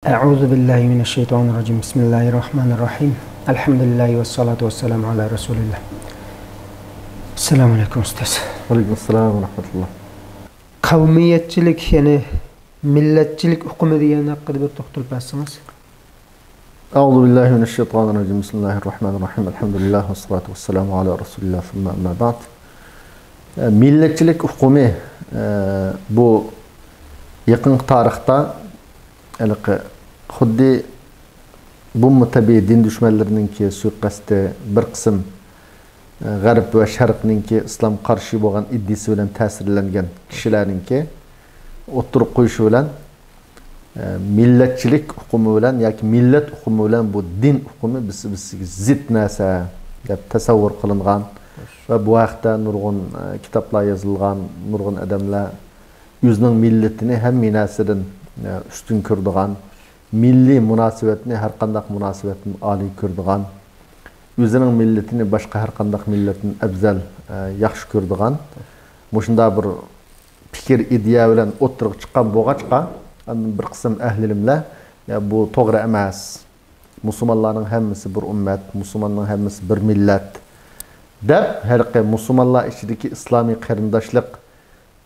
Euzu billahi mineşşeytanirracim. Bismillahirrahmanirrahim. Elhamdülillahi ve salatu vesselamu ala Resulillah. Selamun aleyküm ustaz. Aleykümselam ve rahmetullah. Kavmiyetçilik yani milletçilik hukumu diyen hakkında bir toxtalıp bassınız. Euzu billahi mineşşeytanirracim. Bismillahirrahmanirrahim. Elhamdülillah ve salatu vesselamu ala Resulillah. Amma ba'd. Milletçilik hukumu bu yakın tarihte xuddi bu tabii din düşmanlarınınki suiqasdi bir qism G'arb ve Sharqninki islom qarshi bo'lgan iddisi bilan ta'sirlangan kishilarninki o'ttirib qo'yishi bilan millatchilik hukmi bilan yoki millat hukmi bilan bu din hukmi bizga zid narsa deb tasavvur qilingan va bu haqda nurg'un kitoblar yozilgan, nurg'un odamlar o'zining millatini hamma narsadan ustun ko'rdigan, milliy munosabatni har qanday munosabatni oliy ko'rdigan, o'zining millatini boshqa har qanday millatdan afzal yaxshi ko'rdigan, shunday bir fikr ideya bilan o'tirib chiqqan bo'lg'achqa, bir qism ahli ilmlar bu to'g'ri emas. Musulmonlarning hammasi bir ummat, musulmonlarning hammasi bir millat deb har qanday musulmonlar ichidagi islomiy qarindoshlik,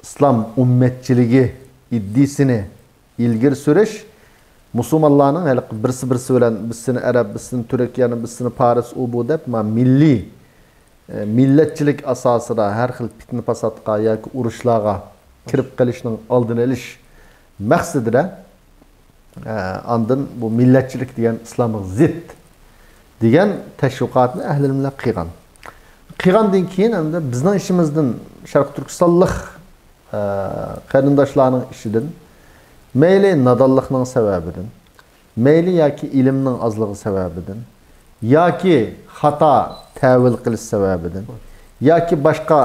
islom ummatchiligi iddisini ilgir surish musulmonlarning birisi bilan bizsini arab, bizsini turk, yani bizsini paris u bu deb milliy millatchilik asosida har xil fitna fasodga yoki urushlarga kirib qolishning oldini olish maqsadida andin bu millatchilik degan islomga zid degan tashviqotni ahli ilmlar qilgandan keyin endi bizning ishimizdan Sharq Turkistonlik qarindoshlarning ishidan meyli nadallıqның səbəbidir, meyli yoki ilmning azlığı səbəbidir, yoki xata təvil qilish səbəbidir, yoki boshqa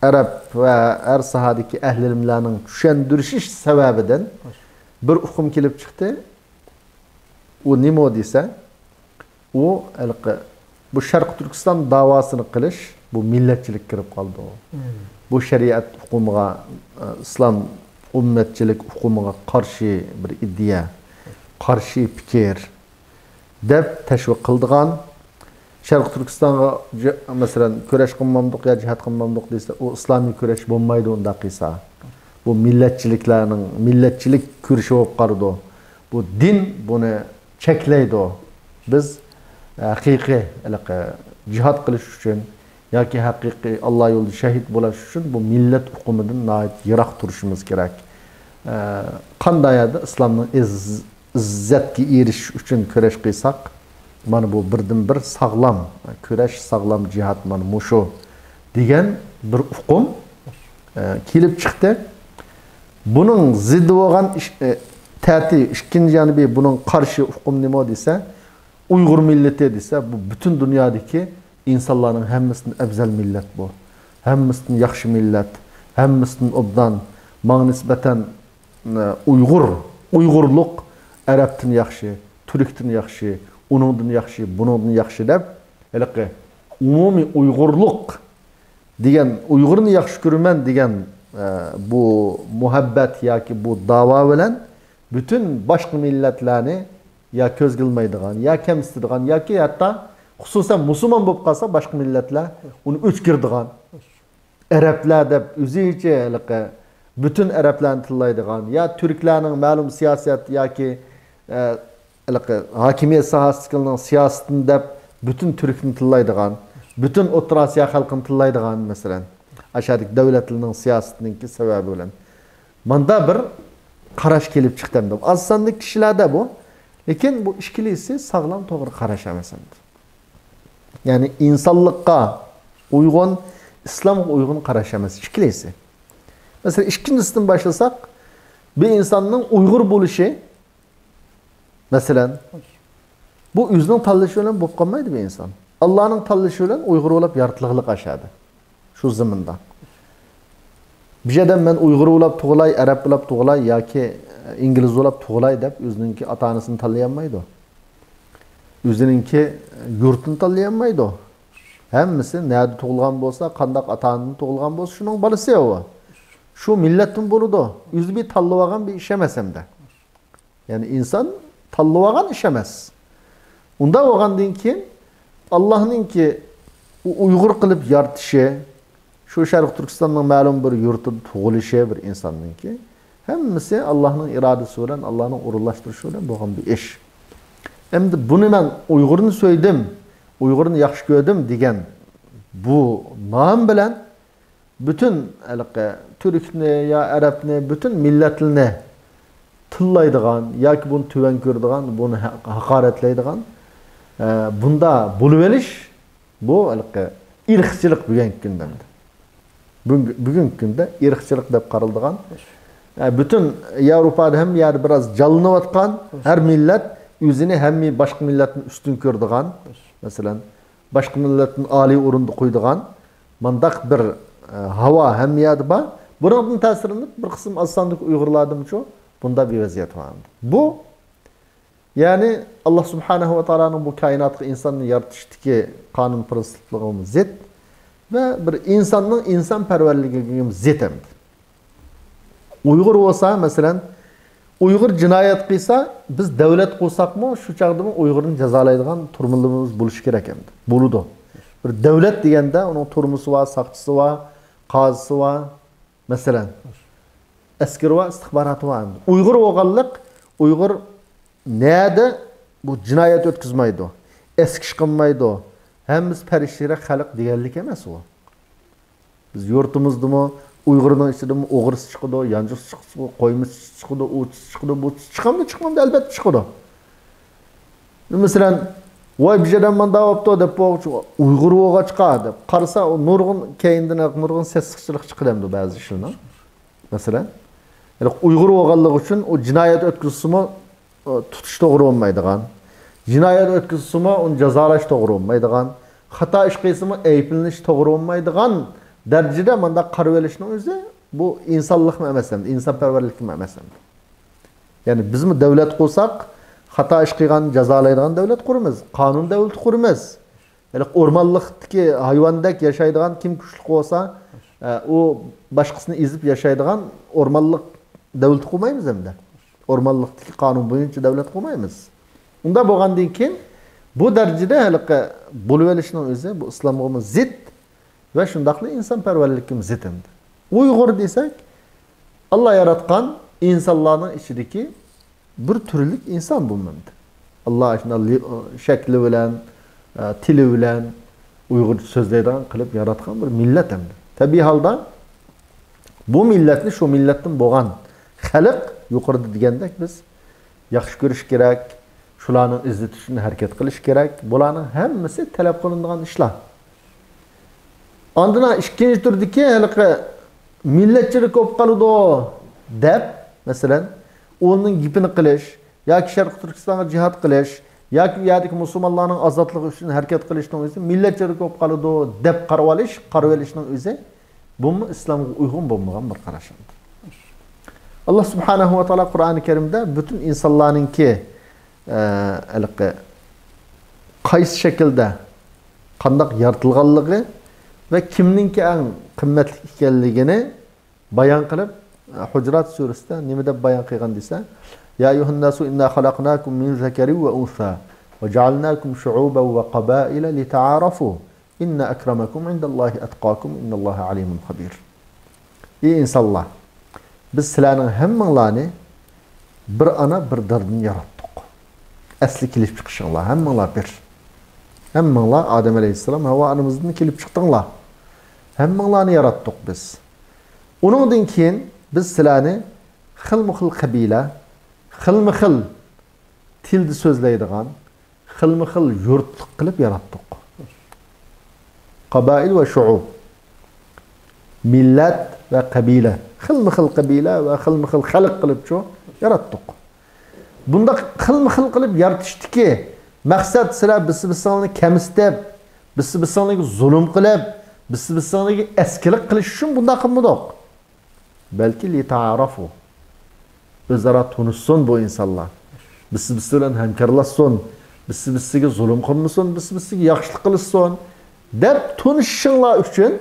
arab va har sahadagi ahli ilmlarning tushundirish səbəbidir bir hukm kelib chiqdi. U nima desa, u bu Sharq Turkiston davosini qilish, bu millatchilik kirib qoldi. Bu shariat hukumiga, islom ummatchilik hukumiga qarshi bir iddia, qarshi fikr deb tashviq qildigan. Sharq Turkistonga masalan kurash qilmamdiq yo jihad qilmamdiq desa, u islomiy kurash bo'lmaydi unda qilsa. Bu millatchilik kurashi bo'lib qoldi. Bu din buni cheklaydi. Biz haqiqiy jihad qilish uchun yoki haqiqiy Alloh yo'lida shahid bo'lish uchun bu millat hukumidan nihoyat yiroq turishimiz kerak. Qanday edi islomning izzatga erishish uchun kurash qilsak, mana bu birdan bir sog'lom kurash, sog'lom jihad mana mushu degan bir hukm kelib chiqdi. Buning ziddi bo'lgan ikkinchi janibi buning qarshi hukm nima desa, Uyg'ur millati desa, bu butun dunyodagi insonlarning hammasidan afzal millat bu. Hammasidan yaxshi millat, hammasidan obdan, manga nisbatan Uyg'urluq arabdan yaxshi, turkdan yaxshi, uningdan yaxshi, buningdan yaxshi deb, umumiy Uyg'urluq degan, Uyg'urni yaxshi ko'raman degan bu muhabbat yoki bu da'vo bilan butun boshqa millatlarni ya ko'z qilmaydigan, ya kamsitadigan yoki hatto xususan musulmon bo'lib qolsa boshqa millatlar uni o'chkirdigan, arablar deb o'zicha bütün arablarni tillaydigan, ya turklarning ma'lum siyosat yoki hokimiyat sohasidagi siyosatini deb bütün turkni tillaydigan, bütün O'rta Osiyo xalqini tillaydigan masalan ashadek davlatlarning siyosatininki sababi bilan manda bir qarash kelib chiqdi. Az sonli kishilarda bu, lekin bu ikkilisi sog'lom to'g'ri qarash emas. Yani insonlikqa uyg'un, islomga uyg'un qarash emas ikkilisi. Mesela ikincisinden başlasak, bir insanın Uygur buluşu, mesela bu özünün tanlışı olan bulup kalmaydı bir insan. Allah'ın tanlışı olan Uygur olup yaratılığılık aşağıda. Şu zımında. Bir şeyden ben Uygur olup tuğulay, Arap olup tuğulay, ya ki İngiliz olup tuğulay deyip özününki ata-anasını tanıyamaydı o. Özününki yurtunu tanıyamaydı o. Hemmisi nerede tuğulgan bolsa, kandak ata-anasını tuğulgan bolsa, şunun balısı ya o. Şu milletin bunu da yüzü bir tallıvagan bir işemesem de. Yani insan tanlab olgan iş emas. Unda olgandan keyin Allah'nınki Uyghur kılıp yartışı, şu Şarkı Türkistan'ın ma'lum bir yurtida tug'ilishi bir insonningki, hammasi Allah'ın iradesi bilan, Allah'ın urunlashtirishi bilan bo'lgan bir ish. Endi buni men Uyg'urni so'ydim, Uyg'urni yaxshi ko'rdim degan bu nom bilan bütün Türkni ya Arabni, bütün millatlarni tillaydigan yoki buni tuvan ko'radigan, buni haqoratlaydigan bunda bo'lib olish bu irqchilik bugungi kunda. Bugungi kunda irqchilik deb qaraladigan. Bütün Avrupa'da hem yer biraz jallanayotgan, her millet özünü hem başka milletin üstün ko'radigan, mesela başka milletin ali o'rinda qo'yadigan mandaq bir hava hem yerde var. Bunun təsirini bir kısım az sandık Uygurlardım çoğu bunda bir vaziyet var. Bu yani Allah Subhanahu ve Taala'nın bu kainatı insanın yaratıştaki kanun prensiplerine zıt ve bir insanın insanperverliğine zıt hem. Uygur olsa mesela Uygur cinayet kıysa biz devlet kursak mı şu çağda mı Uygur'un cezalaydıgan turmulumuz buluş gerek hem. Buludu. Bir devlet diyende onun turmusu var, sakçısı var, kazısı var. Mesela askeri var, istihbaratı var. Uygur oğallık, Uygur nerede bu cinayet ötküzmeydi o. Eski çıkınmaydı o. Hem biz perişire halk diğerlik emez o. Biz yurtumuzda mı, Uygur'un içinde mi, Oğur'su çıkıdı, Yancısı çıkıdı, Koymusu çıkıdı, Uğur'su çıkıdı, Buğur'su çıkmadı elbette çıkıdı. Mesela vay bir şeyden ben daha yaptı deyip Uygur oğa çıkadı. Karısa o nurgun keyindine nurgun seslikçilik çıkıdı bazı işlerden. Mesela yani Uygur oğallığı için o cinayet ötküsümü tutuş doğru olmaydıgan. Cinayet ötküsümü onu cezalaş doğru olmaydıgan. Hata iş kısmı eypleniş doğru olmaydıgan derecede manda karvelişinin özü bu insanlık mı emesem, insanperverlik mi emesem. Yani biz mi devlet kursak hata iş kıygan cezalaydıgan devlet kurumuz. Kanun devlet kurumuz. Yani ormanlıktaki hayvandaki yaşaydıgan kim güçlük olsa o başkasını izip yaşaydıgan ormanlık devlet kurmayımız hem de. Ormanlıktaki kanun boyunca devlet kurmayımız. Onda boğandan keyin bu derecede buluvelişinin özü bu İslam'ımız zıt ve şundaklı insanperverlikimiz zıt hem de. Uygur desek Allah yaratkan insanların içindeki bir türlük insan bulunmadı. Allah aşkına şekli bilen, tili bilen, Uygur sözlerden kılıp yaratkan bir millet hem de. Tabi halda bu milletni şu milletin boğan halk yukarıda degandek biz yaxshi ko'rish kerak, shularning izletishini hareket qilish kerak. Bularning hammasi talab qilinadigan ishlar. Ondan ikkinchi turdagi millatchilik ko'p qoladi deb, masalan, o'ning gipini qilish yoki Sharq Turkistonga jihad qilish yoki u yerdagi musulmonlarning ozodligi uchun harakat qilishning o'zi millatchilik ko'p qoladi deb qarab olishning o'zi bu islomga uyg'un bo'lmagan bir qarashdir. Allah Subhanahu ve Taala Kur'an-ı Kerim'de bütün insanlarınki qaysi şekilde qandaq yaratılganlığı ve kimninki en kıymetli ekanligini bayan qilib Hujurat suresida nima deb bayan qilgan desa ya ayyuhan nasu inna khalaqnakum min zakarin ve unsa ve ja'alnakum shu'uban ve qabaila lita'arafu inna akramakum indallahi atqakum innallaha alimun habir. Ey insanlar, biz sizlarning hammanglarni bir ana bir dardni yaratdik. Asli kelib chiqishinglar hammanglar bir. Hammanglar Adem alayhissalom Havva anamizdan kelib chiqdinglar. Hammanglarni yaratdik biz. Uningdan keyin biz sizlarni xilma-xil qabila, xilma-xil tilni so'zlaydigan, xilma-xil yurtliq qilib yaratdik. Qabail ve şu'ub. Millet ve kabile. Xilma-xil qabila ve xilma-xil xalq qilib yaratdik. Bunda xilma-xil qilib yaratishdiki maqsad sizlar biz-bizlarni kamsitib, biz-bizlarga zulm qilib, biz-bizlarga eskilik qilish uchun bunda qilmadik. Belki li ta'arafu. O'zaro tanishsin bu insonlar. Biz bilan hamkorlashsin, biz-bizga zulm qilmasin, biz-bizga yaxshilik qilishsin deb tanishishinglar uchun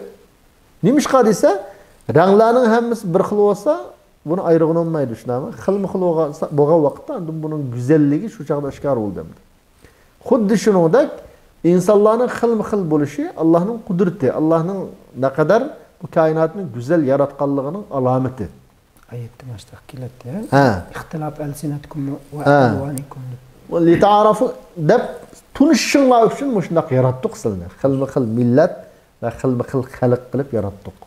nima ish desa, ranglarning hammasi bir xil bo'lsa, bunu ayrıgın olmaydı şunama. Xilma-xil bo'lgan vaqtda bunun güzelligi shu chaqda oshkor bo'ldi. Xuddi shuningdek insonlarning xilma-xil bo'lishi Allohning qudrati, Allohning naqadar bu koinotni go'zal yaratganligining alomati. Ayetda mashaq keladi. Ha. İxtilof alsinatikum va Ha. alwanikum. Li ta'arafu deb tunishinglar uchun shunday yaratdik sizlarni. Xilma-xil millat va xilma-xil xalq qilib yaratdik.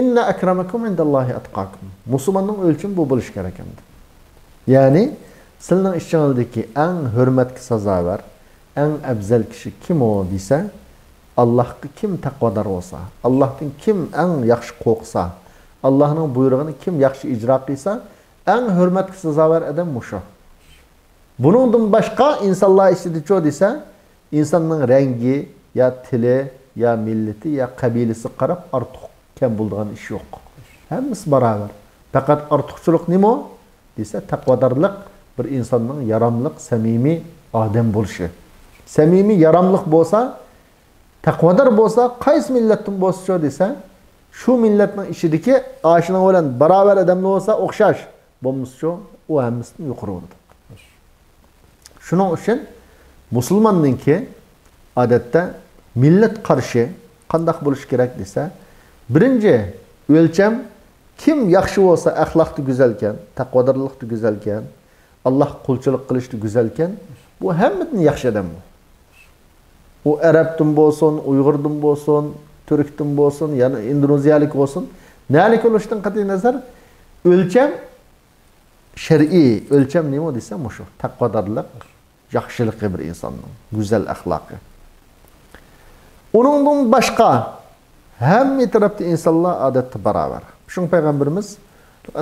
İnna akramakum indallahi atqakum. Musulmonning o'lchimi bu bo'lish kerak endi. Ya'ni sizning ishinglardagi eng hurmatga sazovor, eng afzal kishi kim o desa, Allohga kim taqvodor bo'lsa, Allohdan kim eng yaxshi qo'rqsa, Allohning buyrug'ini kim yaxshi ijro qilsa, eng hurmatga sazovor odam mushu. Buningdan boshqa insonlar ichida desa, insonning rangi, ya tili, ya millati, ya qabilasi qarab ortiq kam bo'ladigan ish yo'q. Hammasi barobar. Faqat ortiqchilik nima desa, taqvodorlik bir insonning yaramliq, samimiy odam bo'lishi. Samimiy, yaramliq bo'lsa, taqvodor bo'lsa, qaysi millatdan bo'lsa desa, shu millatning ichidagi oshina bilan barobar odamlar bo'lsa, o'xshash bo'lmasa, u hammasidan yuqori bo'ladi. Shuning uchun musulmonninki odatda millat qarshi qanday bo'lish kerak desa, birinchi o'lcham kim yaxshi bo'lsa, axloqi go'zalkan, taqvodorlikda go'zalkan, Alloh qulchilik qilishda go'zalkan, bu hammadan yaxshi odam bu. U arabdan bo'lsin, uyg'urdan bo'lsin, turkdan bo'lsin, yana indoneziyalik bo'lsin, nalik bo'lishdan qat'iy nazar o'lcham shar'iy o'lcham nima desa, shu taqvodorlik, yaxshiligi bir insonning, go'zal axloqi. Uningdan boshqa hamma tarafda insonlar odatda barobar. Shung payg'ambarimiz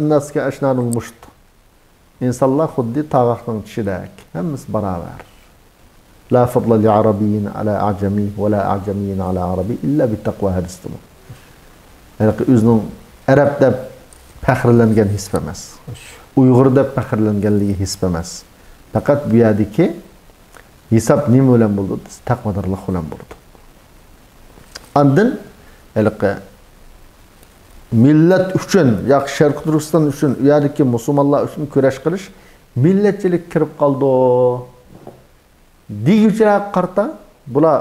annasga ashnanul musht. İnsanlar xuddi tog'oqning tishidek, hammasi barobar. La fadla li arabiyyin ala ajami va la ajamiyyin ala arabiy illa bi taqwa hadisdir. Yani o'zining arab deb faxrlangan his emas. Uyg'ur deb faxrlanganligi his emas. Faqat bu yerdagi hisob nima bilan bo'ldi? Taqvodorlik bilan bo'ldi. Andin millat uchun, yoki Sharq Turkiston uchun, u yerdagi musulmonlar uchun kurash qilish millatchilik kirib qoldi. Deguchiroq qarta, bular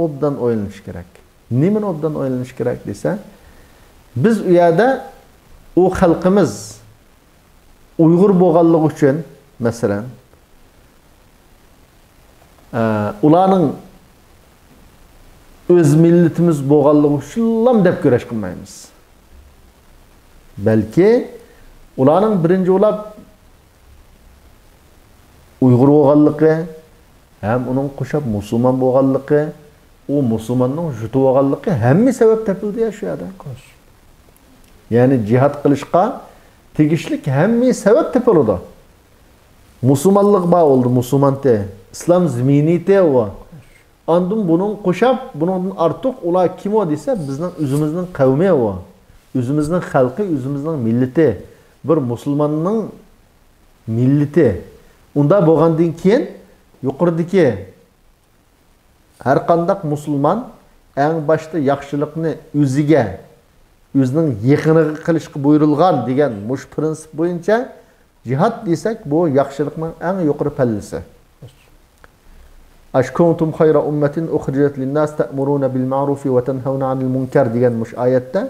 obdan o'ylanish kerak. Nimani obdan o'ylanish kerak desa, biz u yerda u xalqimiz Uyg'ur bo'lganligi uchun, masalan, ularning o'z millatimiz bo'lganligi uchun lam deb kurash qilmaymiz. Belki ularning birinchi ulab Uyg'ur bo'lganligi, ham uning qo'shib musulmon bo'lganligi, u musulmonning juti bo'lganligi hamma sabab topildi ya shu yerda. Ya'ni jihad qilishga tegishlik hamma sabab topildi. Musulmonlik ba oldu, musulmonte, islom ziminiyati va andın bunun qo'shib, bunun artıq ular kim o desa, bizning o'zimizning qavmi va o'zimizning xalqi, o'zimizning millati, bir musulmonning millati. Unda bo'lgandan keyin yuqoridagi har qanday musulmon eng boshda yaxshilikni o'ziga, o'zining yaqiniga qilishga buyurilgan degan mush prinsip bo'yicha jihad desak, bu yaxshilikning eng yuqori pallasi. Ashkuntum khayra ummatin ukhrijat lin-nas ta'muruna bil ma'ruf wa tanhauna 'anil munkar degan mush oyatda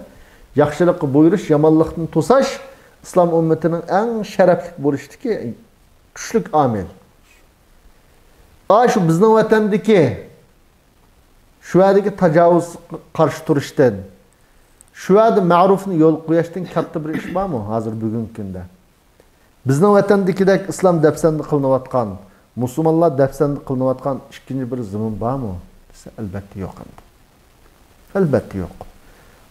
yaxshilikni buyurish, yomonlikni to'sash islom ummatining eng sharafli bo'lishdiki kuchli omil. Shu bizning vatandagi shu yerdagi tajovuz qarshi turishdan, shu yerda ma'rufni yo'l qo'yishdan katta bir ish bormi hozir bugungi kunda? Bizning vatandagidek islom dafsanda qilinayotgan, musulmonlar dafsanda qilinayotgan ikkinchi bir zamin bormi? Desa, albatta yo'q. Albatta yo'q.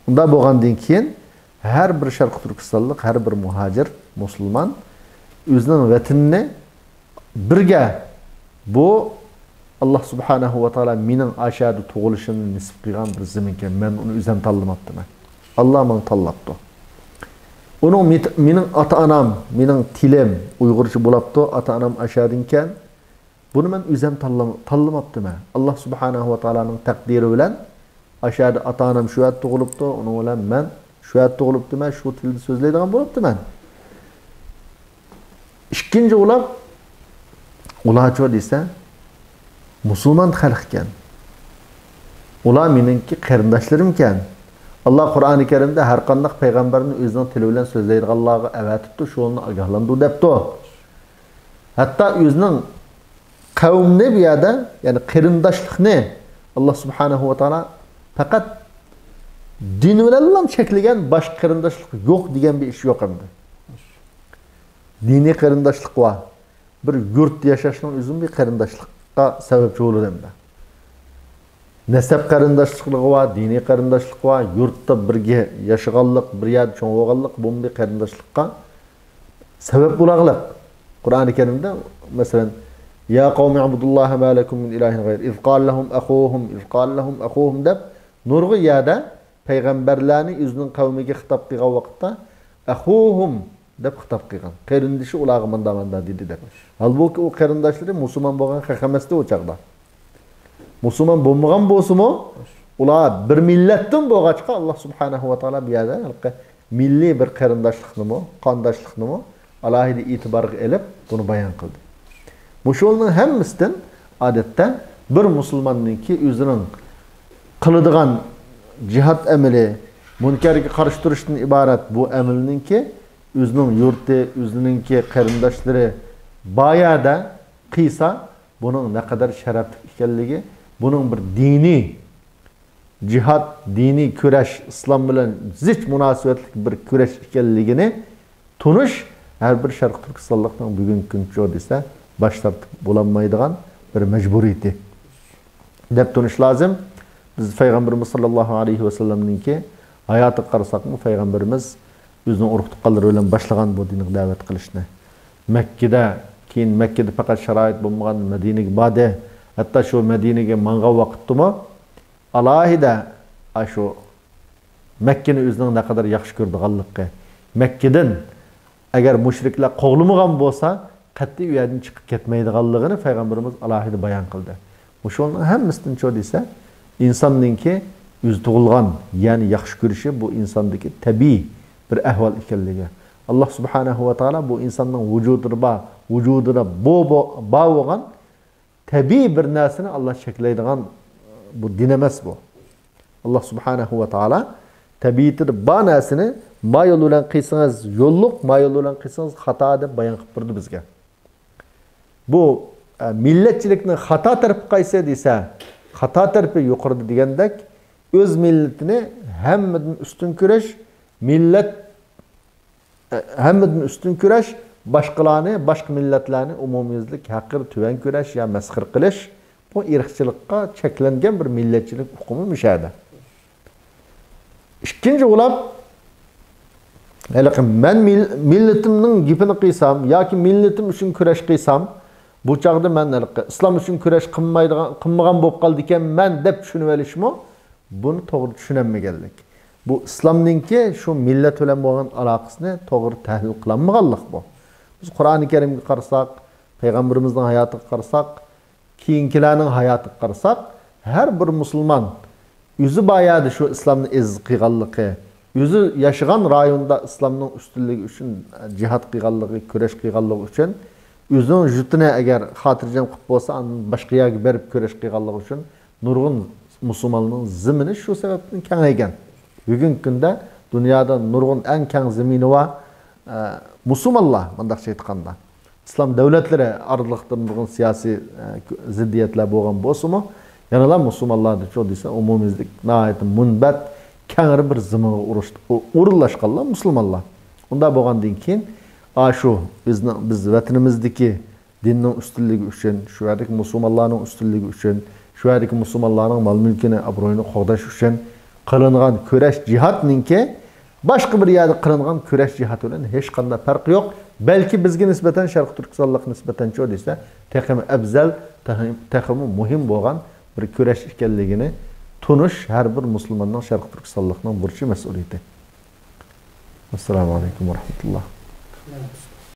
Unda bo'lgandan keyin har bir Sharq Turkistonlik, har bir muhojir musulmon o'zining vatanini birga bu Allah subhanahu wa ta'ala mening ashadu tug'ilishimni nisb qilgan bir zaminga men uni o'zim tanlamabman. Allah men tanlabdi. Uning mening ota-onam, mening tilim Uyg'urcha bo'libdi, ota-onam ashadinkan. Buni men o'zim tanlamabman. Allah subhanahu wa ta'alaning taqdiri bilan ashadu ota-onam shu yerda tug'ilibdi, uni bilan men shu yerda tug'ilibdiman, shu tilda so'zlaydigan bo'libdiman. Ikkinchi ular cho desa, musulmon xalq ekan. Ular meningki qarindoshlarim ekan. Allah Qur'oni Karimda har qanday payg'ambarni o'zining tili bilan so'zlaydiganlarga avatibdi, shuni ogohlandu debdi. Hatta o'zining qavmni bu yerda, ya'ni qarindoshlikni Allah subhanahu va taolo faqat din bilan cheklagan boshqa qarindoshlik yo'q degan bir ish yo'q endi. Diniy qarindoshlik va bir yurt yashashning o'zini bir qarindoshlikqa sababchi bo'ladi endi. Nasab qarindoshlikligi va diniy qarindoshlik va yurtda birga yashaganlik, bir yerda cho'ng bo'lganlik bu bir qarindoshlikqa sabab bo'lag'liq. Qur'oni Karimda masalan ya qavmi ibudulloha ma lakum min ilahin g'ayr iz qala lahum akhuhum deb nurg'u yerda payg'ambarlarni o'zining qavmiga xitob qilgan vaqtda akhuhum deb xitob qilgan. Qarindoshi ularga manda dedi deb. Halbuki u qarindoshlari musulmon bo'lgan haq emasdi o chaqda. Musulmon bo'lmagan bo'lsa-mu, ular bir millatdan bo'lg'achqa Alloh subhanahu va taolo bu yerda milliy bir qarindoshlikni, qondoshlikni alohida e'tiborga olib buni bayon qildi. Musholning hammasidan odatda bir musulmonninki o'zining qiladigan jihad amali, munkarga qarshi turishdan iborat bu amalninki o'zining yurti, o'zininki qarindoshlari bayada qilsa, buning ne kadar sharafli ekanligi, bunun bir dini cihat, dini kurash, İslam bilan zich münasebetlik bir kurash ekanligini tunish her bir Sharq Turkistonlikning bugungi kuncha desa bosh tortib bo'lanmaydigan bir majburiyati deb tunish lozim. Biz Payg'ambarimiz sallallohu alayhi va sallamninki hayoti qarasaqmi, Payg'ambarimiz o'zining urug' tuqqanlari bilan boshlagan bu dinni da'vat qilishni. Keyin Makkada faqat sharoit bo'lmagan, Madinaga bordi. Hatta şu Medine'ye mangan vaqtdimi alohida shu Makkani o'zining ne kadar yaxshi ko'rdiganligi, Makkadan agar mushriklar qo'g'lamagan bo'lsa, qat'iy u yerdan chiqib ketmaydiganligini Payg'ambarimiz alohida bayon qildi. O'shaning hammasidan cho desa, insonninki o'zi tug'ilgan, ya'ni yaxshi ko'rishi bu insondagi tabiiy bir ahvol ekanligi. Alloh subhanahu va taolo bu insonning vujudida bo'lgan tabiiy bir narsani Allah cheklaydigan bu din emas bu. Allah subhanahu va taolo tabiiyatida bor narsani ma yo'l bilan qilsangiz yo'lliq, ma yo'l bilan qilsangiz xato deb bayon qilib turdi bizga. Bu millatchilikning xato tarafi qaysi desa, xato tarafi yuqorida degandek, o'z millatini hammadan ustun ko'rish, millat hammadan ustun ko'rish, başkalarını, başka milletlerini umumiyizlik hakkır tüven köreş ya meskhir qilish bu irqchilikqa cheklangan bir milletçilik hukumi müşahede. İkinci ulab men milletimning gipini qilsam yoki milletim uchun kurash qilsam, bu chaqda men islom uchun kurash qilmagan bo'lib qoldi ekan men deb tushunib olishmi? Buni to'g'ri tushunolmaganlik. Bu islomninki shu millat bilan bo'lgan aloqasini to'g'ri tahlil qilinmaganlik bu. Biz Qur'oni Karimga qarasak, Payg'ambarimizning hayotiga qarasak, keyingilarning hayotiga qarasak, har bir musulmon o'zi bayadi shu islomni aziz qilganligi, o'zi yashagan rayonda islomning ustunligi uchun jihad qilganligi, kurash qilganligi uchun o'zining yurtini agar xotirjam qilib bo'lsa, boshqa yerga berib kurash qilganligi uchun nurg'un musulmonning zimini shu sababdan kengaygan. Bugungi kunda dunyoda nurg'un eng keng zimini va musulmonlar mundaqcha aytganda islom davlatlari oraliqda nurg'un siyosiy ziddiyatlar bo'lgan bo'lsa-mu, yanalar musulmonlarni cho desa umumiylik nihoyat munbat kengri bir ziminga o'rinlashganlar musulmonlar. Unda bo'lgandan keyin shu biz vatanimizdagi dinning ustunligi uchun, shu yerdagi musulmonlarning ustunligi uchun, shu yerdagi musulmonlarning mol mulkini, obro'yini qo'g'dash uchun qilingan kurash jihatninki başka bir yerde kırılgan küreş cihatı bilen hiç qanday farkı yok. Belki bizge nisbeten Sharq Turkistonlik nisbeten çoğu dese texmi abzal, texmi muhim bo'lgan bir küreş ekanligini tunish her bir musulmonning Sharq Turkistonlikning burchi mas'uliyati. Assalomu alaykum va rahmatulloh.